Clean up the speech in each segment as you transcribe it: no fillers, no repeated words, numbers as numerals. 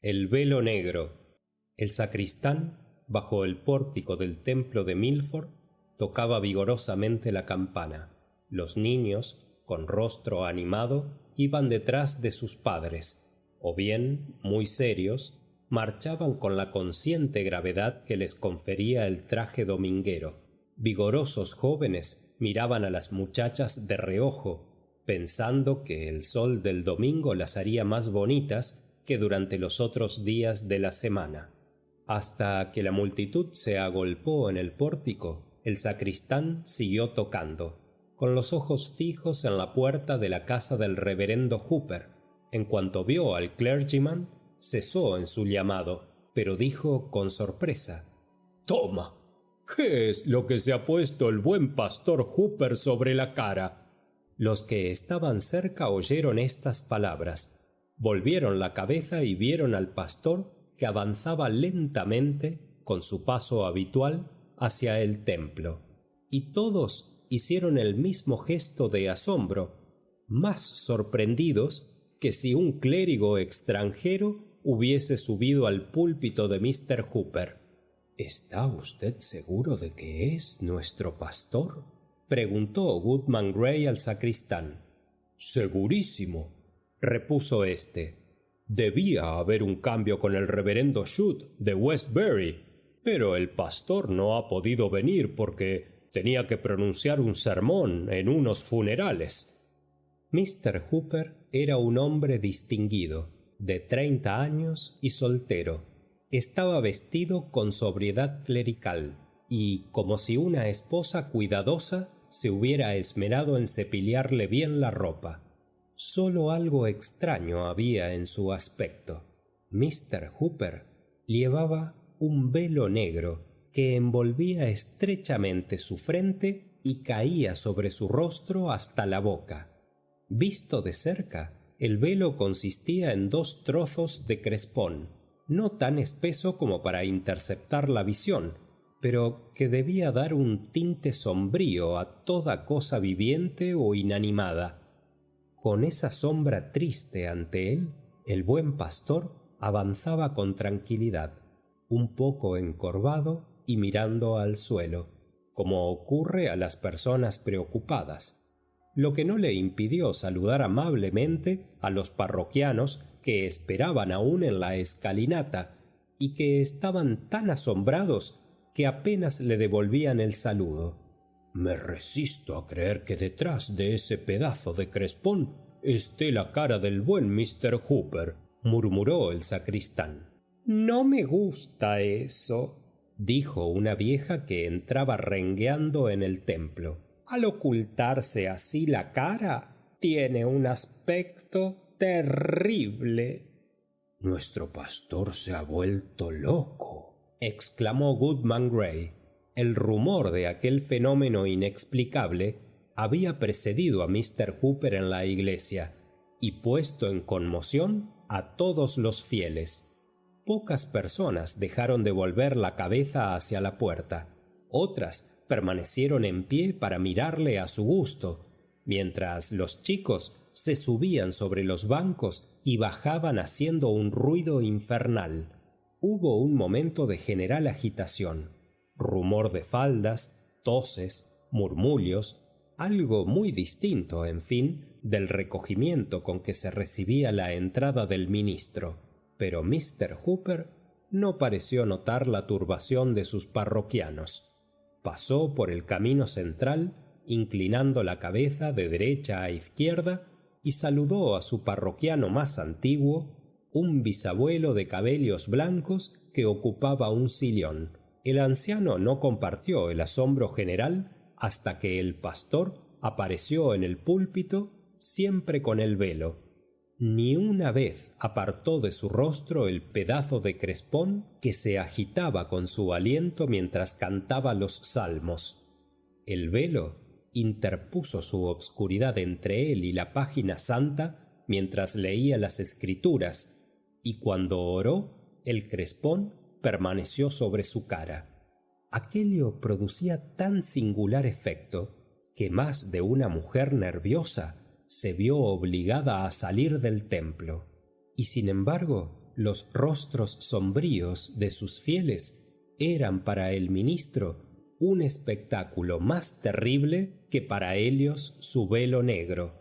El velo negro. El sacristán, bajo el pórtico del templo de Milford, tocaba vigorosamente la campana. Los niños, con rostro animado, iban detrás de sus padres, o bien, muy serios, marchaban con la consciente gravedad que les confería el traje dominguero. Vigorosos jóvenes miraban a las muchachas de reojo, pensando que el sol del domingo las haría más bonitas que durante los otros días de la semana. Hasta que la multitud se agolpó en el pórtico, el sacristán siguió tocando, con los ojos fijos en la puerta de la casa del reverendo Hooper. En cuanto vio al clergyman, cesó en su llamado, pero dijo con sorpresa: «Toma, ¿qué es lo que se ha puesto el buen pastor Hooper sobre la cara?». Los que estaban cerca oyeron estas palabras, volvieron la cabeza y vieron al pastor que avanzaba lentamente, con su paso habitual, hacia el templo. Y todos hicieron el mismo gesto de asombro, más sorprendidos que si un clérigo extranjero hubiese subido al púlpito de Mr. Hooper. «¿Está usted seguro de que es nuestro pastor?», preguntó Goodman Gray al sacristán. «Segurísimo», repuso éste. «Debía haber un cambio con el reverendo Shute de Westbury, pero el pastor no ha podido venir porque tenía que pronunciar un sermón en unos funerales». Mr. Hooper era un hombre distinguido, de 30 años y soltero. Estaba vestido con sobriedad clerical y, como si una esposa cuidadosa se hubiera esmerado en cepillarle bien la ropa. Solo algo extraño había en su aspecto. Mr. Hooper llevaba un velo negro que envolvía estrechamente su frente y caía sobre su rostro hasta la boca. Visto de cerca, el velo consistía en 2 trozos de crespón, no tan espeso como para interceptar la visión, pero que debía dar un tinte sombrío a toda cosa viviente o inanimada. Con esa sombra triste ante él, el buen pastor avanzaba con tranquilidad, un poco encorvado y mirando al suelo, como ocurre a las personas preocupadas, lo que no le impidió saludar amablemente a los parroquianos que esperaban aún en la escalinata y que estaban tan asombrados que apenas le devolvían el saludo. «Me resisto a creer que detrás de ese pedazo de crespón esté la cara del buen Mr. Hooper», murmuró el sacristán. «No me gusta eso», dijo una vieja que entraba rengueando en el templo. «Al ocultarse así la cara, tiene un aspecto terrible». «Nuestro pastor se ha vuelto loco», exclamó Goodman Gray. El rumor de aquel fenómeno inexplicable había precedido a Mr. Hooper en la iglesia y puesto en conmoción a todos los fieles. Pocas personas dejaron de volver la cabeza hacia la puerta, otras permanecieron en pie para mirarle a su gusto, mientras los chicos se subían sobre los bancos y bajaban haciendo un ruido infernal. Hubo un momento de general agitación, rumor de faldas, toses, murmullos, algo muy distinto, en fin, del recogimiento con que se recibía la entrada del ministro. Pero Mr. Hooper no pareció notar la turbación de sus parroquianos. Pasó por el camino central, inclinando la cabeza de derecha a izquierda, y saludó a su parroquiano más antiguo, un bisabuelo de cabellos blancos que ocupaba un sillón. El anciano no compartió el asombro general hasta que el pastor apareció en el púlpito, siempre con el velo. Ni una vez apartó de su rostro el pedazo de crespón que se agitaba con su aliento mientras cantaba los salmos. El velo interpuso su obscuridad entre él y la página santa mientras leía las escrituras, y cuando oró, el crespón permaneció sobre su cara. Aquello producía tan singular efecto que más de una mujer nerviosa se vio obligada a salir del templo. Y sin embargo, los rostros sombríos de sus fieles eran para el ministro un espectáculo más terrible que para ellos su velo negro.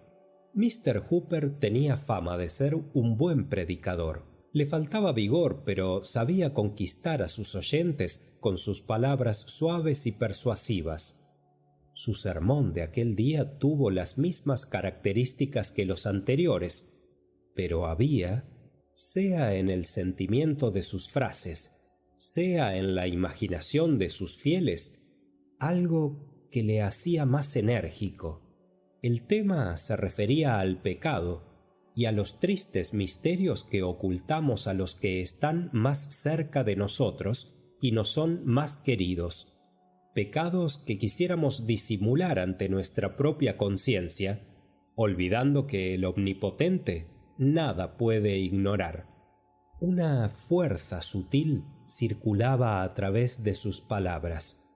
Mr. Hooper tenía fama de ser un buen predicador. Le faltaba vigor, pero sabía conquistar a sus oyentes con sus palabras suaves y persuasivas. Su sermón de aquel día tuvo las mismas características que los anteriores, pero había, sea en el sentimiento de sus frases, sea en la imaginación de sus fieles, algo que le hacía más enérgico. El tema se refería al pecado y a los tristes misterios que ocultamos a los que están más cerca de nosotros y nos son más queridos. Pecados que quisiéramos disimular ante nuestra propia conciencia, olvidando que el Omnipotente nada puede ignorar. Una fuerza sutil circulaba a través de sus palabras.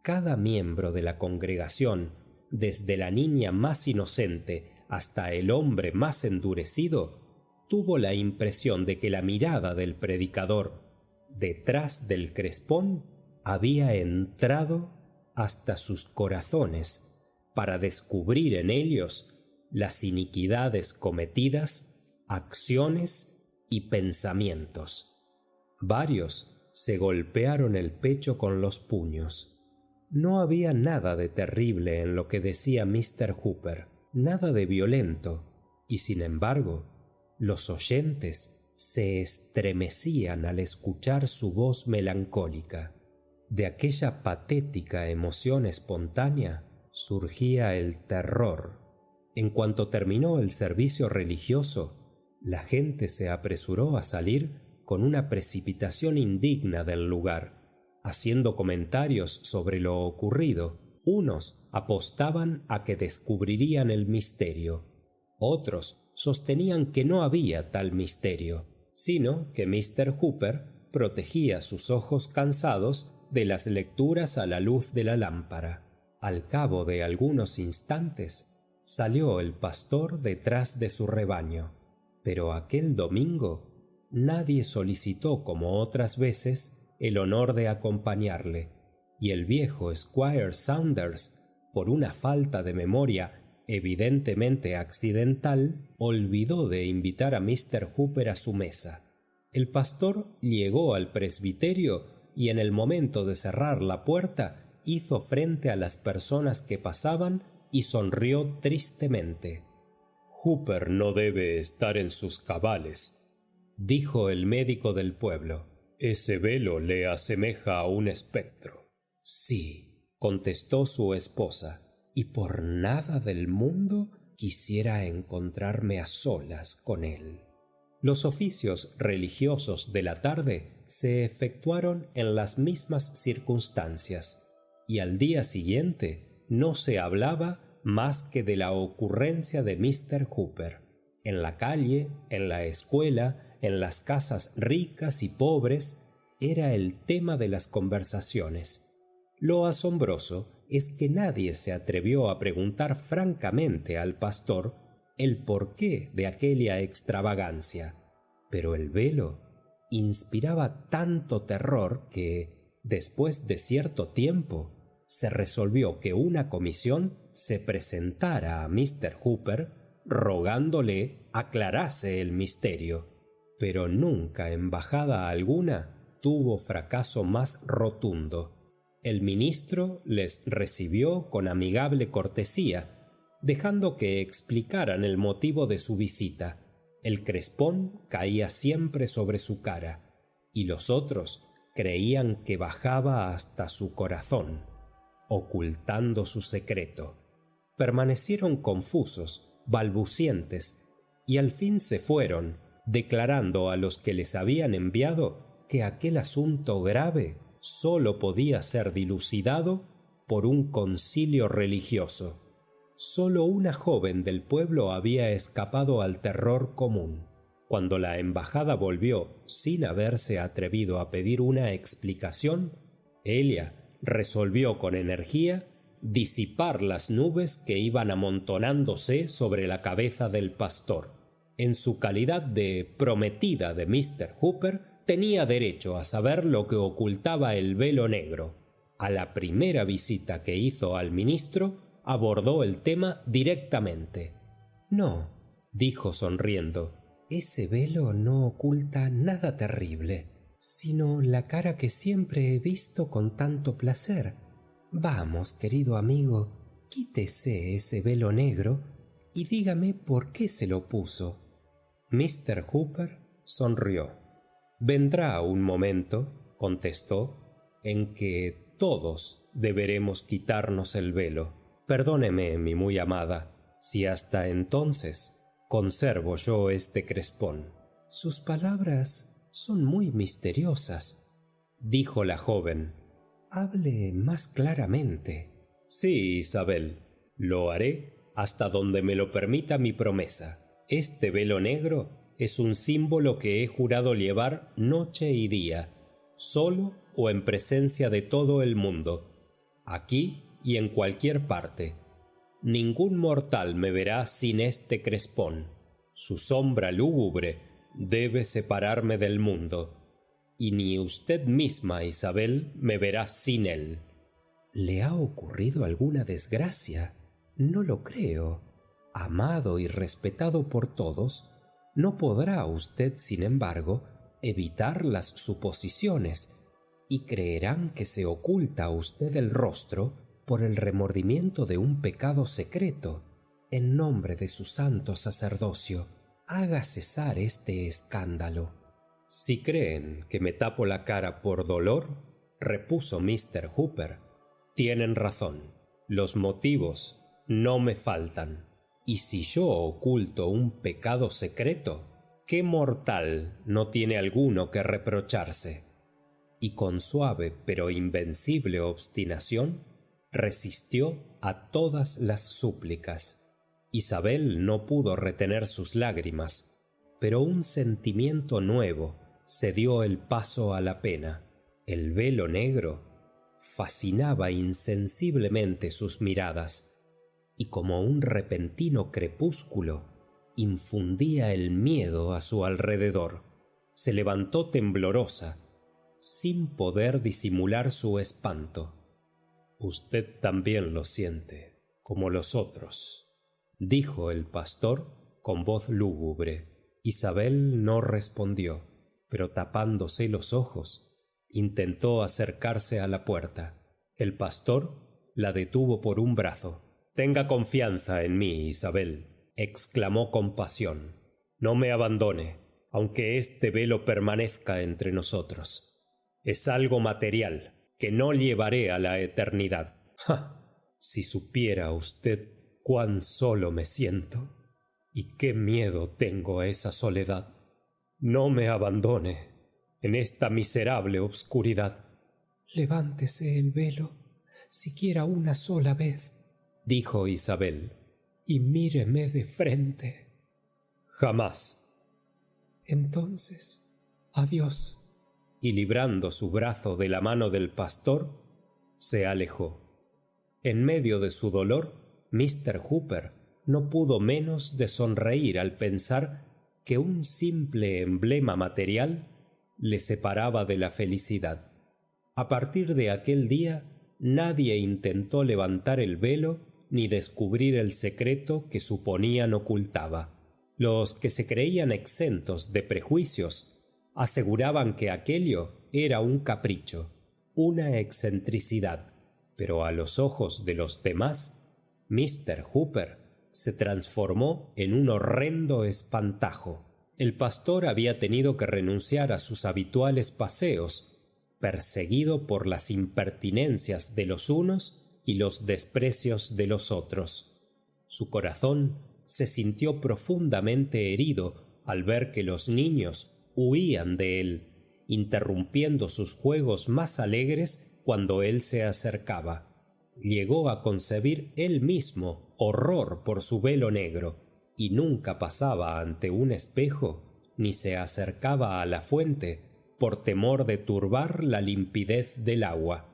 Cada miembro de la congregación, desde la niña más inocente hasta el hombre más endurecido, tuvo la impresión de que la mirada del predicador, detrás del crespón, había entrado hasta sus corazones para descubrir en ellos las iniquidades cometidas, acciones y pensamientos. Varios se golpearon el pecho con los puños. No había nada de terrible en lo que decía Mr. Hooper, nada de violento, y sin embargo, los oyentes se estremecían al escuchar su voz melancólica. De aquella patética emoción espontánea surgía el terror. En cuanto terminó el servicio religioso, la gente se apresuró a salir con una precipitación indigna del lugar, haciendo comentarios sobre lo ocurrido. Unos apostaban a que descubrirían el misterio. Otros sostenían que no había tal misterio, sino que Mr. Hooper protegía sus ojos cansados de las lecturas a la luz de la lámpara. Al cabo de algunos instantes salió el pastor detrás de su rebaño, pero aquel domingo nadie solicitó como otras veces el honor de acompañarle, y el viejo Squire Saunders, por una falta de memoria evidentemente accidental, olvidó de invitar a Mr. Hooper a su mesa. El pastor llegó al presbiterio y en el momento de cerrar la puerta hizo frente a las personas que pasaban y sonrió tristemente. «Hooper no debe estar en sus cabales», dijo el médico del pueblo. «Ese velo le asemeja a un espectro». «Sí», contestó su esposa, «y por nada del mundo quisiera encontrarme a solas con él». Los oficios religiosos de la tarde se efectuaron en las mismas circunstancias, y al día siguiente no se hablaba más que de la ocurrencia de Mr. Hooper. En la calle, en la escuela, en las casas ricas y pobres, era el tema de las conversaciones. Lo asombroso es que nadie se atrevió a preguntar francamente al pastor el porqué de aquella extravagancia, pero el velo inspiraba tanto terror que, después de cierto tiempo, se resolvió que una comisión se presentara a Mr. Hooper rogándole aclarase el misterio, pero nunca embajada alguna tuvo fracaso más rotundo. El ministro les recibió con amigable cortesía, dejando que explicaran el motivo de su visita. El crespón caía siempre sobre su cara, y los otros creían que bajaba hasta su corazón, ocultando su secreto. Permanecieron confusos, balbucientes, y al fin se fueron, declarando a los que les habían enviado que aquel asunto grave sólo podía ser dilucidado por un concilio religioso. Sólo una joven del pueblo había escapado al terror común. Cuando la embajada volvió sin haberse atrevido a pedir una explicación, ella resolvió con energía disipar las nubes que iban amontonándose sobre la cabeza del pastor. En su calidad de prometida de Mr. Hooper, tenía derecho a saber lo que ocultaba el velo negro. A la primera visita que hizo al ministro, abordó el tema directamente. «No», dijo sonriendo, «ese velo no oculta nada terrible, sino la cara que siempre he visto con tanto placer. Vamos, querido amigo, quítese ese velo negro y dígame por qué se lo puso». Mr. Hooper sonrió. «Vendrá un momento», contestó, «en que todos deberemos quitarnos el velo. Perdóneme, mi muy amada, si hasta entonces conservo yo este crespón». «Sus palabras son muy misteriosas», dijo la joven. «Hable más claramente». «Sí, Isabel, lo haré hasta donde me lo permita mi promesa. Este velo negro es un símbolo que he jurado llevar noche y día, solo o en presencia de todo el mundo, aquí y en cualquier parte. Ningún mortal me verá sin este crespón. Su sombra lúgubre debe separarme del mundo, y ni usted misma, Isabel, me verá sin él». «¿Le ha ocurrido alguna desgracia? No lo creo. Amado y respetado por todos, no podrá usted, sin embargo, evitar las suposiciones, y creerán que se oculta a usted el rostro por el remordimiento de un pecado secreto. En nombre de su santo sacerdocio, haga cesar este escándalo». «Si creen que me tapo la cara por dolor», repuso Mr. Hooper, «tienen razón. Los motivos no me faltan. Y si yo oculto un pecado secreto, ¿qué mortal no tiene alguno que reprocharse?». Y con suave pero invencible obstinación resistió a todas las súplicas. Isabel no pudo retener sus lágrimas, pero un sentimiento nuevo cedió el paso a la pena. El velo negro fascinaba insensiblemente sus miradas, y como un repentino crepúsculo infundía el miedo a su alrededor. Se levantó temblorosa, sin poder disimular su espanto. «Usted también lo siente, como los otros», dijo el pastor con voz lúgubre. Isabel no respondió, pero tapándose los ojos, intentó acercarse a la puerta. El pastor la detuvo por un brazo. «Tenga confianza en mí, Isabel», exclamó con pasión. «No me abandone, aunque este velo permanezca entre nosotros. Es algo material que no llevaré a la eternidad. ¡Ja! Si supiera usted cuán solo me siento y qué miedo tengo a esa soledad. No me abandone en esta miserable obscuridad». «Levántese el velo, siquiera una sola vez», dijo Isabel, «y míreme de frente». «Jamás». «Entonces, adiós». Y librando su brazo de la mano del pastor, se alejó. En medio de su dolor, Mr. Hooper no pudo menos de sonreír al pensar que un simple emblema material le separaba de la felicidad. A partir de aquel día, nadie intentó levantar el velo ni descubrir el secreto que suponían ocultaba. Los que se creían exentos de prejuicios aseguraban que aquello era un capricho, una excentricidad, pero a los ojos de los demás, Mr. Hooper se transformó en un horrendo espantajo. El pastor había tenido que renunciar a sus habituales paseos, perseguido por las impertinencias de los unos y los desprecios de los otros. Su corazón se sintió profundamente herido al ver que los niños huían de él, interrumpiendo sus juegos más alegres cuando él se acercaba. Llegó a concebir él mismo horror por su velo negro, y nunca pasaba ante un espejo ni se acercaba a la fuente por temor de turbar la limpidez del agua.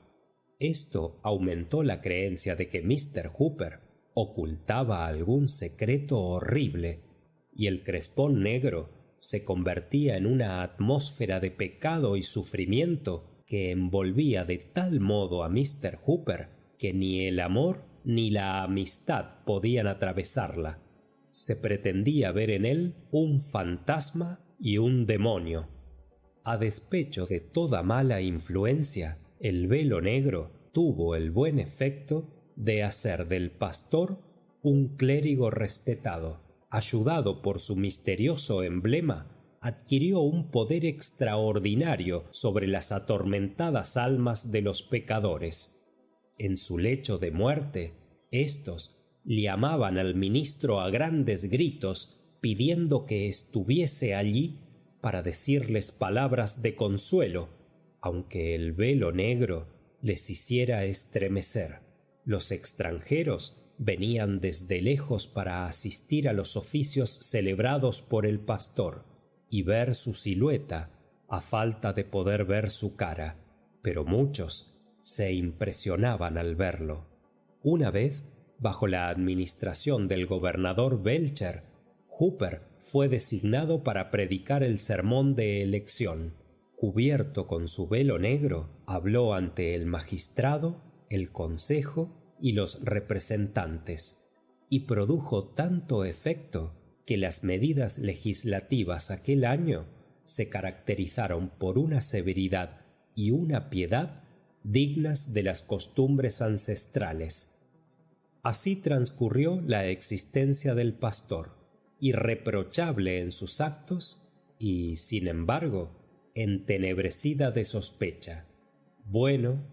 Esto aumentó la creencia de que Mr. Hooper ocultaba algún secreto horrible, y el crespón negro se convertía en una atmósfera de pecado y sufrimiento que envolvía de tal modo a Mr. Hooper que ni el amor ni la amistad podían atravesarla. Se pretendía ver en él un fantasma y un demonio. A despecho de toda mala influencia, el velo negro tuvo el buen efecto de hacer del pastor un clérigo respetado. Ayudado por su misterioso emblema, adquirió un poder extraordinario sobre las atormentadas almas de los pecadores. En su lecho de muerte, éstos llamaban al ministro a grandes gritos, pidiendo que estuviese allí para decirles palabras de consuelo, aunque el velo negro les hiciera estremecer. Los extranjeros venían desde lejos para asistir a los oficios celebrados por el pastor y ver su silueta a falta de poder ver su cara, pero muchos se impresionaban al verlo. Una vez, bajo la administración del gobernador Belcher, Hooper fue designado para predicar el sermón de elección. Cubierto con su velo negro, habló ante el magistrado, el consejo y los representantes, y produjo tanto efecto que las medidas legislativas aquel año se caracterizaron por una severidad y una piedad dignas de las costumbres ancestrales. Así transcurrió la existencia del pastor, irreprochable en sus actos y, sin embargo, entenebrecida de sospecha. Bueno,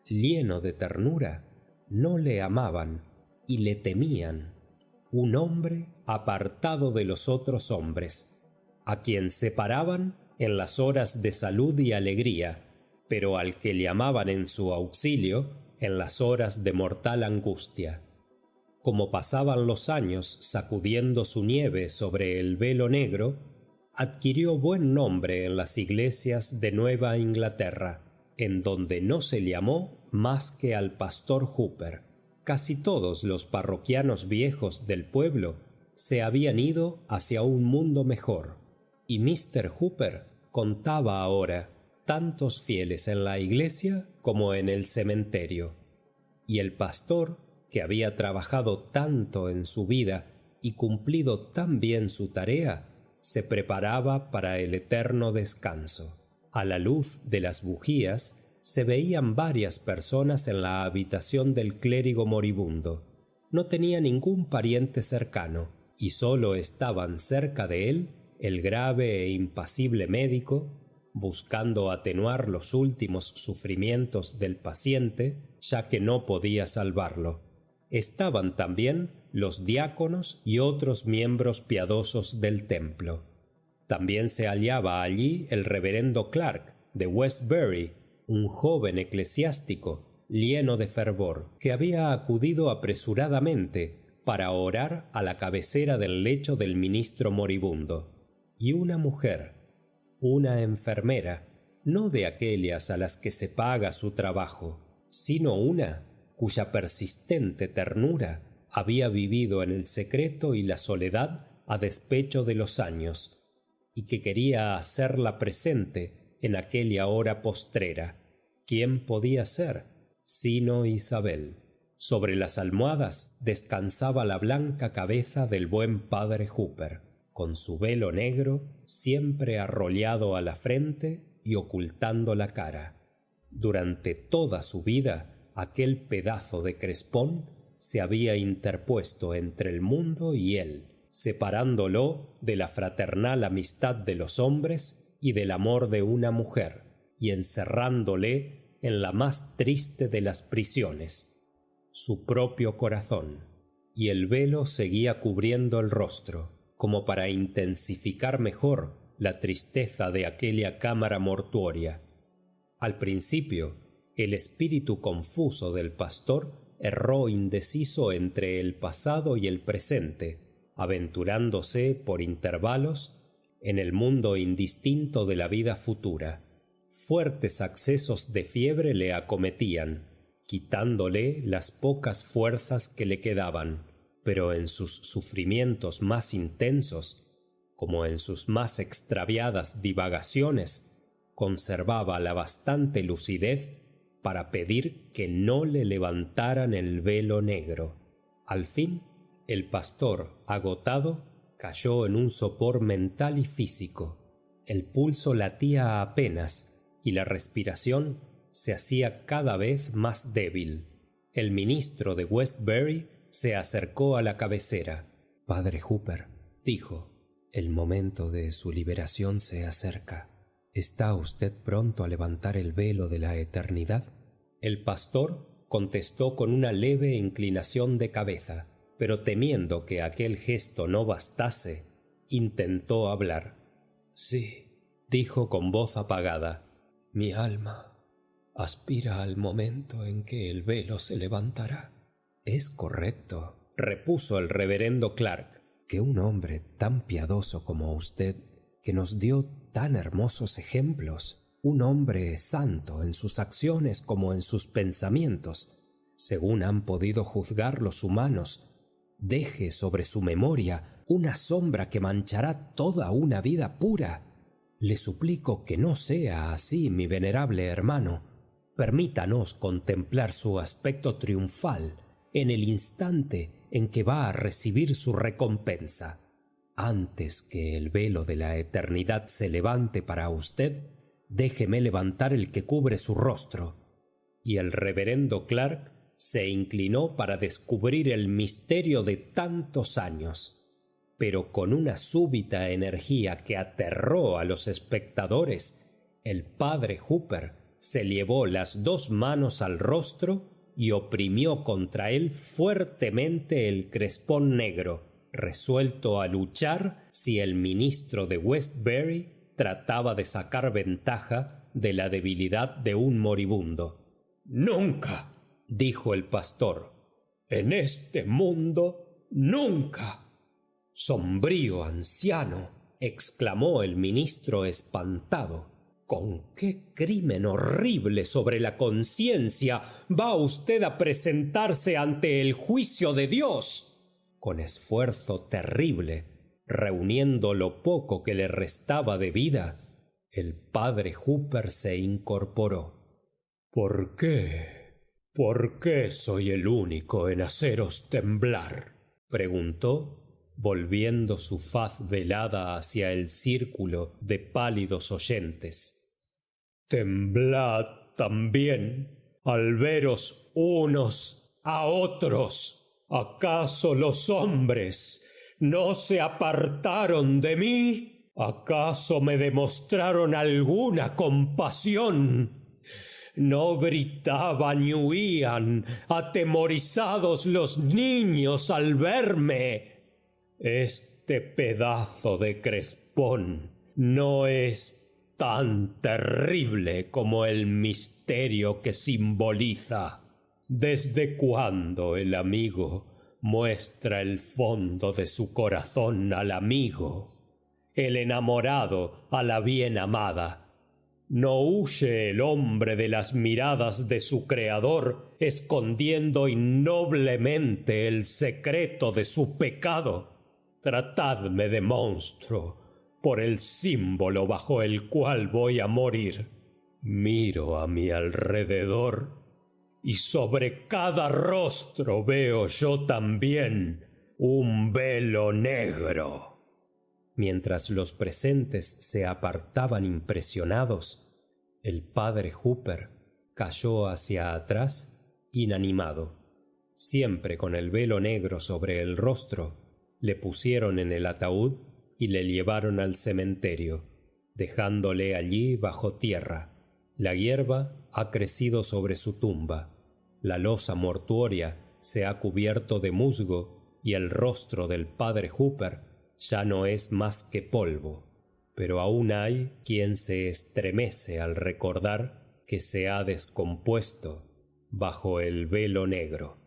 lleno de ternura, no le amaban y le temían. Un hombre apartado de los otros hombres, a quien separaban en las horas de salud y alegría, pero al que llamaban en su auxilio en las horas de mortal angustia. Como pasaban los años sacudiendo su nieve sobre el velo negro, adquirió buen nombre en las iglesias de Nueva Inglaterra, en donde no se llamó más que al pastor Hooper. Casi todos los parroquianos viejos del pueblo se habían ido hacia un mundo mejor, y Mr. Hooper contaba ahora tantos fieles en la iglesia como en el cementerio, y el pastor, que había trabajado tanto en su vida y cumplido tan bien su tarea, se preparaba para el eterno descanso. A la luz de las bujías se veían varias personas en la habitación del clérigo moribundo. No tenía ningún pariente cercano, y solo estaban cerca de él el grave e impasible médico, buscando atenuar los últimos sufrimientos del paciente, ya que no podía salvarlo. Estaban también los diáconos y otros miembros piadosos del templo. También se hallaba allí el reverendo Clark de Westbury, un joven eclesiástico lleno de fervor, que había acudido apresuradamente para orar a la cabecera del lecho del ministro moribundo, y una mujer, una enfermera, no de aquellas a las que se paga su trabajo, sino una cuya persistente ternura había vivido en el secreto y la soledad a despecho de los años, y que quería hacerla presente en aquella hora postrera. ¿Quién podía ser sino Isabel? Sobre las almohadas descansaba la blanca cabeza del buen padre Hooper, con su velo negro siempre arrollado a la frente y ocultando la cara. Durante toda su vida, aquel pedazo de crespón se había interpuesto entre el mundo y él, separándolo de la fraternal amistad de los hombres y del amor de una mujer, y encerrándole en la más triste de las prisiones, su propio corazón. Y el velo seguía cubriendo el rostro, como para intensificar mejor la tristeza de aquella cámara mortuoria. Al principio, el espíritu confuso del pastor erró indeciso entre el pasado y el presente, aventurándose por intervalos en el mundo indistinto de la vida futura. Fuertes accesos de fiebre le acometían, quitándole las pocas fuerzas que le quedaban, pero en sus sufrimientos más intensos como en sus más extraviadas divagaciones, conservaba la bastante lucidez para pedir que no le levantaran el velo negro. Al fin, el pastor, agotado, cayó en un sopor mental y físico. El pulso latía apenas y la respiración se hacía cada vez más débil. El ministro de Westbury se acercó a la cabecera. «Padre Hooper», dijo, «el momento de su liberación se acerca. ¿Está usted pronto a levantar el velo de la eternidad?» El pastor contestó con una leve inclinación de cabeza, pero temiendo que aquel gesto no bastase, intentó hablar. «Sí», dijo con voz apagada, «mi alma aspira al momento en que el velo se levantará». «Es correcto», repuso el reverendo Clark, «que un hombre tan piadoso como usted, que nos dio tan hermosos ejemplos, un hombre santo en sus acciones como en sus pensamientos, según han podido juzgar los humanos, deje sobre su memoria una sombra que manchará toda una vida pura. Le suplico que no sea así, mi venerable hermano. Permítanos contemplar su aspecto triunfal en el instante en que va a recibir su recompensa. Antes que el velo de la eternidad se levante para usted, déjeme levantar el que cubre su rostro». Y el reverendo Clark se inclinó para descubrir el misterio de tantos años, pero con una súbita energía que aterró a los espectadores, el padre Hooper se llevó las dos manos al rostro y oprimió contra él fuertemente el crespón negro, resuelto a luchar si el ministro de Westbury trataba de sacar ventaja de la debilidad de un moribundo. «Nunca», dijo el pastor, «en este mundo, nunca». «Sombrío anciano», exclamó el ministro espantado, «¿con qué crimen horrible sobre la conciencia va usted a presentarse ante el juicio de Dios?» Con esfuerzo terrible, reuniendo lo poco que le restaba de vida, el padre Hooper se incorporó. «¿Por qué? ¿Por qué soy el único en haceros temblar?», preguntó, volviendo su faz velada hacia el círculo de pálidos oyentes. «Temblad también al veros unos a otros. ¿Acaso los hombres no se apartaron de mí? ¿Acaso me demostraron alguna compasión? ¿No gritaban y huían atemorizados los niños al verme? Este pedazo de crespón no es tan terrible como el misterio que simboliza. ¿Desde cuándo el amigo muestra el fondo de su corazón al amigo? El enamorado a la bien amada. ¿No huye el hombre de las miradas de su creador, escondiendo innoblemente el secreto de su pecado? Tratadme de monstruo por el símbolo bajo el cual voy a morir. Miro a mi alrededor y sobre cada rostro veo yo también un velo negro». Mientras los presentes se apartaban impresionados, el padre Hooper cayó hacia atrás inanimado. Siempre con el velo negro sobre el rostro, le pusieron en el ataúd y le llevaron al cementerio, dejándole allí bajo tierra. La hierba ha crecido sobre su tumba, la losa mortuoria se ha cubierto de musgo y el rostro del padre Hooper ya no es más que polvo, pero aún hay quien se estremece al recordar que se ha descompuesto bajo el velo negro.